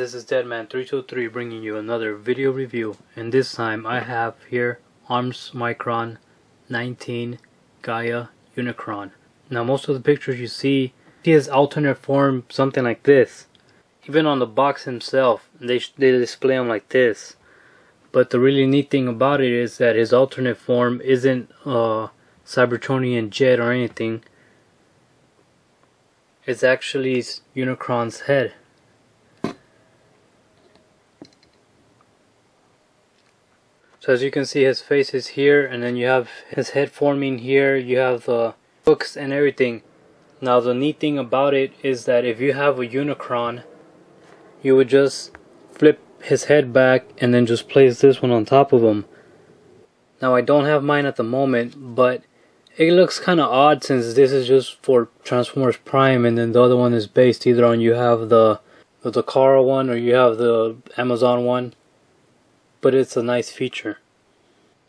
this is DeadMan323 bringing you another video review, and this time I have here AM-19 Gaia Unicron. Now most of the pictures you see his alternate form something like this. Even on the box himself they display him like this. But the really neat thing about it is that his alternate form isn't Cybertronian jet or anything. It's actually Unicron's head. So as you can see, his face is here, and then you have his head forming here. You have the hooks and everything. Now the neat thing about it is that if you have a Unicron, you would just flip his head back and then just place this one on top of him. Now I don't have mine at the moment, but it looks kind of odd since this is just for Transformers Prime, and then the other one is based either on you have the Takara one or you have the Amazon one. But it's a nice feature.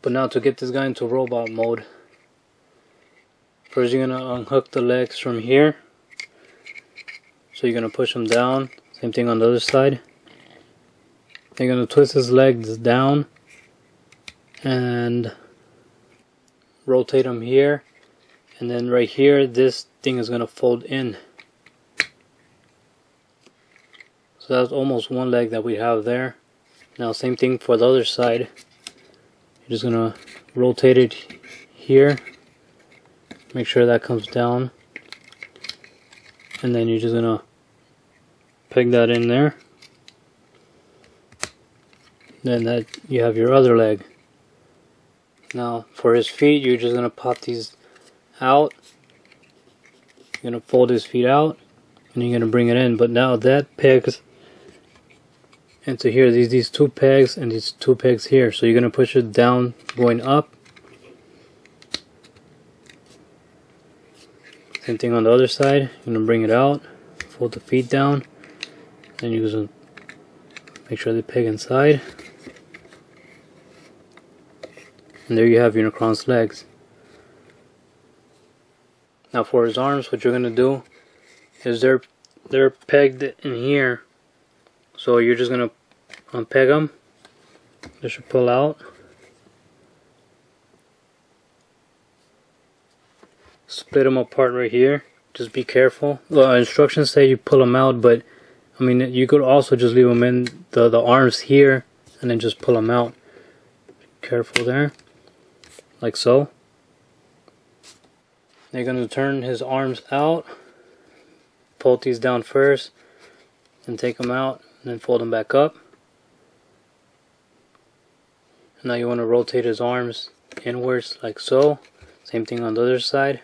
But now to get this guy into robot mode, first you're going to unhook the legs from here. So you're going to push him down. Same thing on the other side. You're going to twist his legs down and rotate him here. And then right here, this thing is going to fold in. So that's almost one leg that we have there. Now same thing for the other side. You're just going to rotate it here. Make sure that comes down. And then you're just going to peg that in there. Then that you have your other leg. Now for his feet, you're just going to pop these out. You're going to fold his feet out. And you're going to bring it in. But now that pegs into here, these two pegs and these two pegs here. So you're going to push it down going up. Same thing on the other side. You're going to bring it out, fold the feet down, and you're going to make sure they peg inside. And there you have Unicron's legs. Now for his arms, what you're going to do is they're pegged in here. So you're just going to unpeg them. They should pull out. Split them apart right here. Just be careful. Well, instructions say you pull them out, but I mean you could also just leave them in the arms here and then just pull them out. Careful there. Like so. They're going to turn his arms out. Pull these down first and take them out. And then fold them back up. Now you want to rotate his arms inwards like so. Same thing on the other side.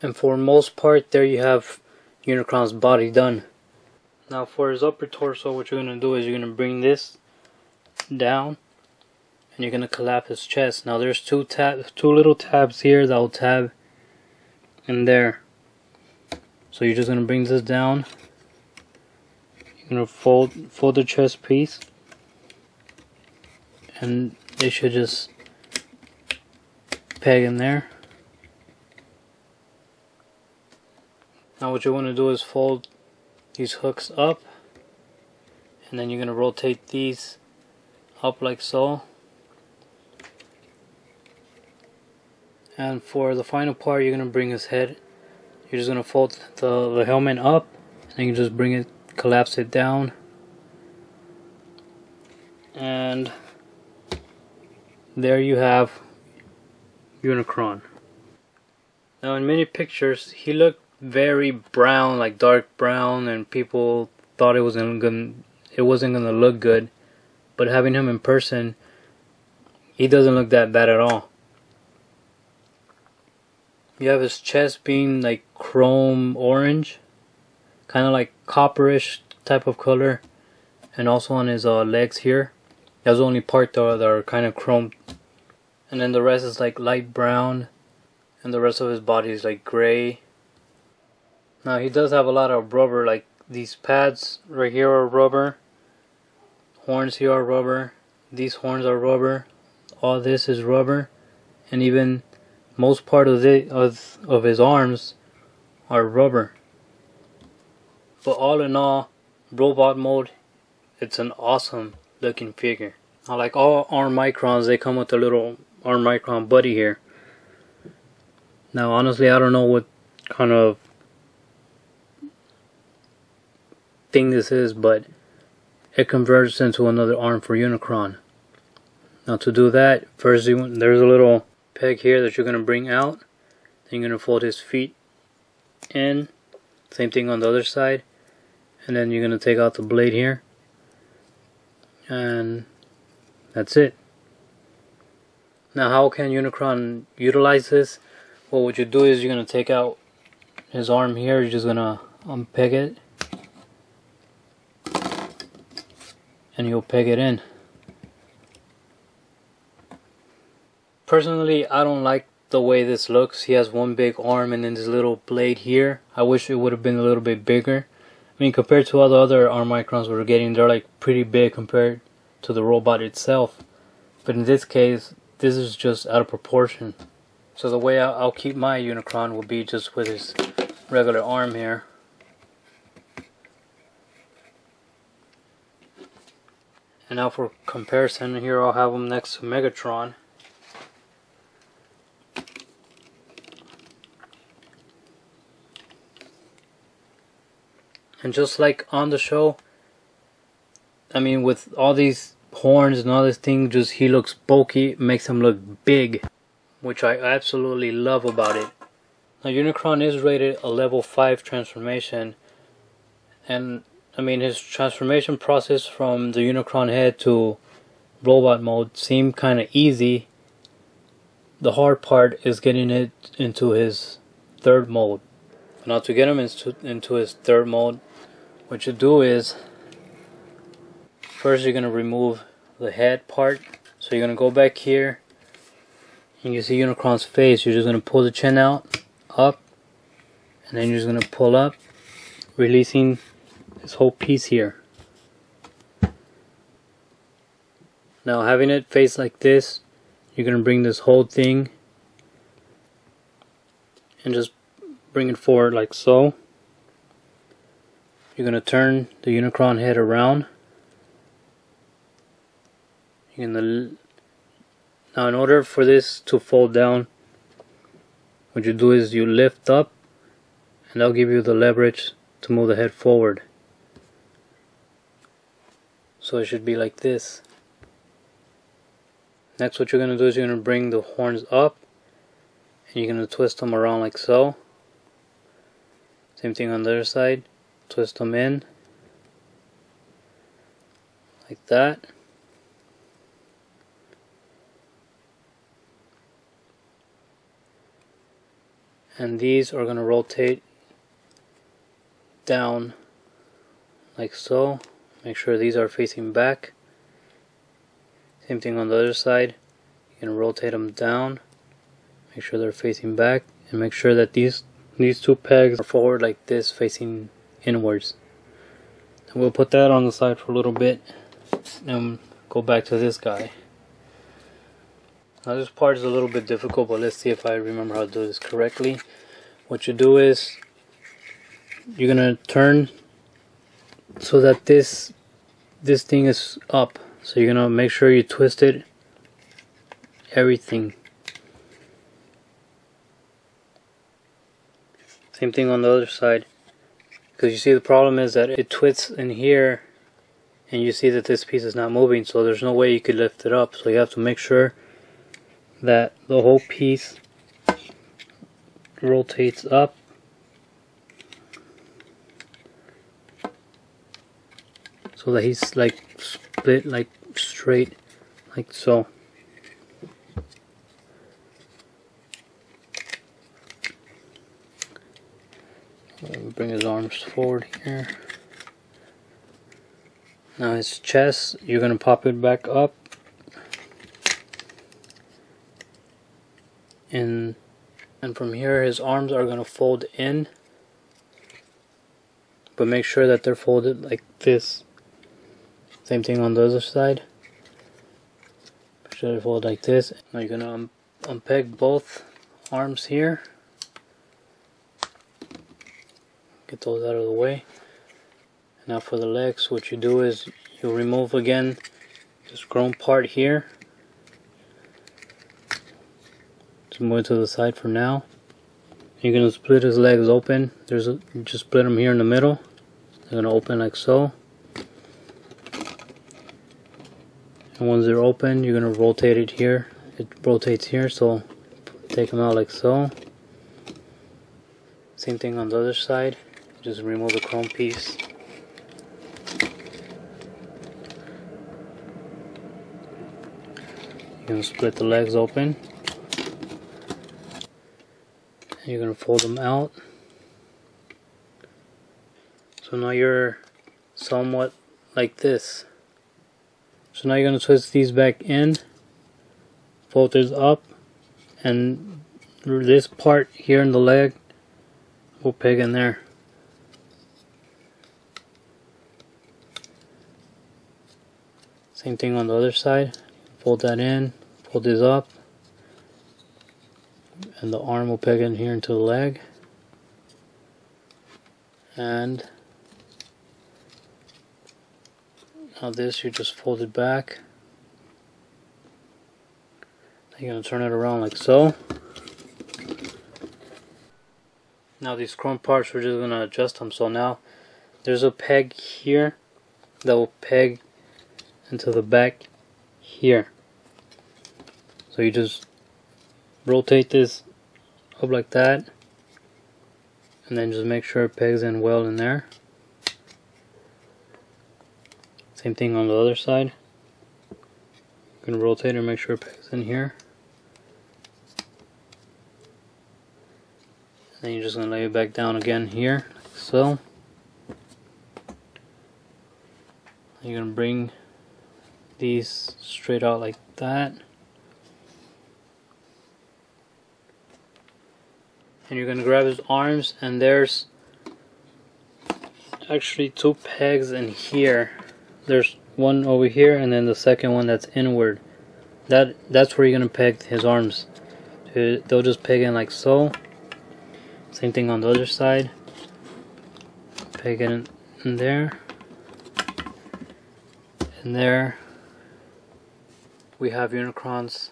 And for most part, there you have Unicron's body done. Now for his upper torso, what you're going to do is you're going to bring this down. And you're going to collapse his chest. Now there's two little tabs here that will tab in there. So you're just going to bring this down. You're going to fold the chest piece, and they should just peg in there. Now what you want to do is fold these hooks up, and then you're going to rotate these up like so. And for the final part, you're going to bring his head. You're just going to fold the helmet up, and you can just bring it, collapse it down, and there you have Unicron. Now in many pictures he looked very brown, like dark brown, and people thought it wasn't gonna look good. But having him in person, he doesn't look that bad at all. You have his chest being like chrome orange, kind of like copperish type of color, and also on his legs here. That's the only part that are kind of chrome, and then the rest is like light brown, and the rest of his body is like gray. Now he does have a lot of rubber, like these pads right here are rubber, horns here are rubber, these horns are rubber, all this is rubber, and even most part of his arms are rubber. But all in all, robot mode, it's an awesome looking figure. Like all ARM Microns, they come with a little ARM Micron buddy here. Now honestly, I don't know what kind of thing this is, but it converts into another arm for Unicron. Now to do that, first there's a little peg here that you're going to bring out. Then you're going to fold his feet in. Same thing on the other side. And then you're going to take out the blade here. And that's it. Now how can Unicron utilize this? Well, what you do is you're going to take out his arm here. You're just going to unpeg it. And you'll peg it in. Personally, I don't like the way this looks. He has one big arm and then this little blade here. I wish it would have been a little bit bigger. I mean, compared to all the other ARM Microns we're getting, they're like pretty big compared to the robot itself. But in this case, this is just out of proportion. So the way I'll keep my Unicron will be just with his regular arm here. And now for comparison, here I'll have him next to Megatron. And just like on the show, I mean, with all these horns and all this thing, just he looks bulky, makes him look big, which I absolutely love about it. Now Unicron is rated a level 5 transformation, and I mean, his transformation process from the Unicron head to robot mode seemed kind of easy. The hard part is getting it into his third mode. Now to get him into his third mode, what you do is, first you're going to remove the head part. So you're going to go back here, and you see Unicron's face. You're just going to pull the chin out, up, and then you're just going to pull up, releasing this whole piece here. Now having it face like this, you're going to bring this whole thing and just bring it forward like so. You're going to turn the Unicron head around. You're gonna, now in order for this to fold down, what you do is you lift up, and that'll give you the leverage to move the head forward. So it should be like this. Next, what you're going to do is you're going to bring the horns up, and you're going to twist them around like so. Same thing on the other side. Twist them in like that. And these are going to rotate down like so. Make sure these are facing back. Same thing on the other side. You're going to rotate them down. Make sure they're facing back. And make sure that these two pegs are forward like this, facing inwards. And we'll put that on the side for a little bit and go back to this guy. Now this part is a little bit difficult, but let's see if I remember how to do this correctly. What you do is you're gonna turn so that this thing is up. So you're gonna make sure you twist it, everything. Same thing on the other side. Because you see, the problem is that it twists in here, and you see that this piece is not moving, so there's no way you could lift it up. So you have to make sure that the whole piece rotates up. So that he's like split, like straight, like so. Bring his arms forward here. Now his chest, you're going to pop it back up. And from here his arms are going to fold in. But make sure that they're folded like this. Same thing on the other side. Make sure they're folded like this. Now you're going to unpeg both arms here. Get those out of the way. Now for the legs, what you do is you remove again this chrome part here. Just move it to the side for now. You're gonna split his legs open. You just split them here in the middle. They're gonna open like so. And once they're open, you're gonna rotate it here. It rotates here, so take them out like so. Same thing on the other side. Just remove the chrome piece. You're gonna split the legs open. And you're gonna fold them out. So now you're somewhat like this. So now you're gonna twist these back in, fold this up, and this part here in the leg will peg in there. Same thing on the other side. Fold that in, fold this up, and the arm will peg in here into the leg. And now this, you just fold it back. You're going to turn it around like so. Now these chrome parts, we're just going to adjust them. So now there's a peg here that will peg into the back here. So you just rotate this up like that, and then just make sure it pegs in well in there. Same thing on the other side. You're going to rotate it and make sure it pegs in here. Then you're just going to lay it back down again here, like so. You're going to bring these straight out like that. And you're going to grab his arms, and there's actually two pegs in here. There's one over here, and then the second one that's inward. That's where you're going to peg his arms. They'll just peg in like so. Same thing on the other side. Peg it in there. And there we have Unicron's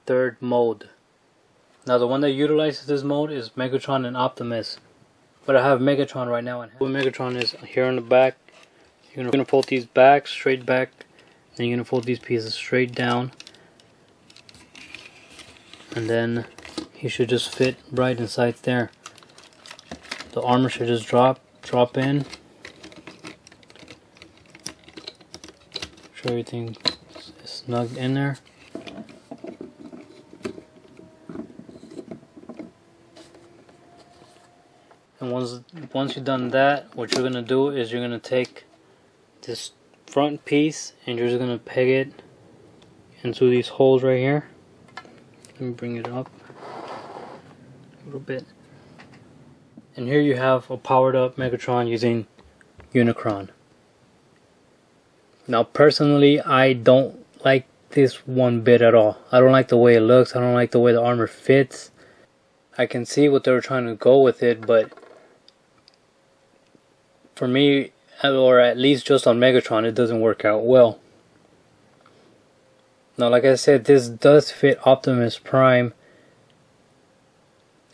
third mode. Now the one that utilizes this mode is Megatron and Optimus. But I have Megatron right now. And what Megatron is here on the back. You're going to fold these back, straight back. Then you're going to fold these pieces straight down. And then he should just fit right inside there. The armor should just drop in. Sure everything is snugged in there. And once you've done that, what you're gonna do is you're gonna take this front piece and you're just gonna peg it into these holes right here. Let me bring it up a little bit. And here you have a powered up Megatron using Unicron. Now personally, I don't like this one bit at all. I don't like the way it looks. I don't like the way the armor fits. I can see what they were trying to go with it, but for me, or at least just on Megatron, it doesn't work out well. Now like I said, this does fit Optimus Prime,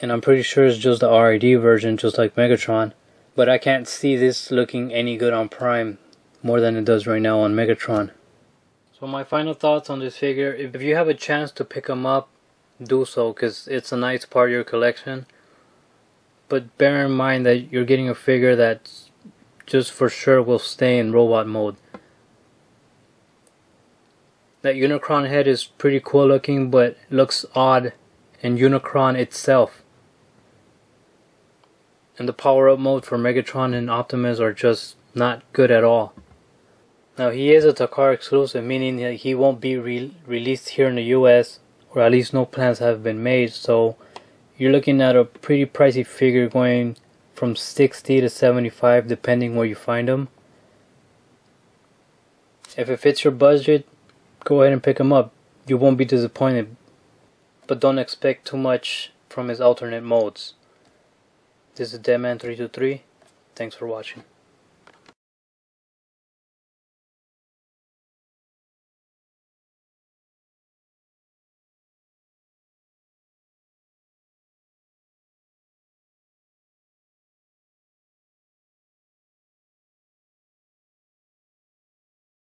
and I'm pretty sure it's just the RID version, just like Megatron. But I can't see this looking any good on Prime more than it does right now on Megatron. So my final thoughts on this figure: if you have a chance to pick them up, do so, because it's a nice part of your collection. But bear in mind that you're getting a figure that's just for sure will stay in robot mode. That Unicron head is pretty cool looking, but looks odd in Unicron itself. And the power up mode for Megatron and Optimus are just not good at all. Now he is a Takara exclusive, meaning that he won't be released here in the US, or at least no plans have been made, so you're looking at a pretty pricey figure, going from 60 to 75 depending where you find them. If it fits your budget, go ahead and pick him up. You won't be disappointed, but don't expect too much from his alternate modes. This is DeadMan323. Thanks for watching.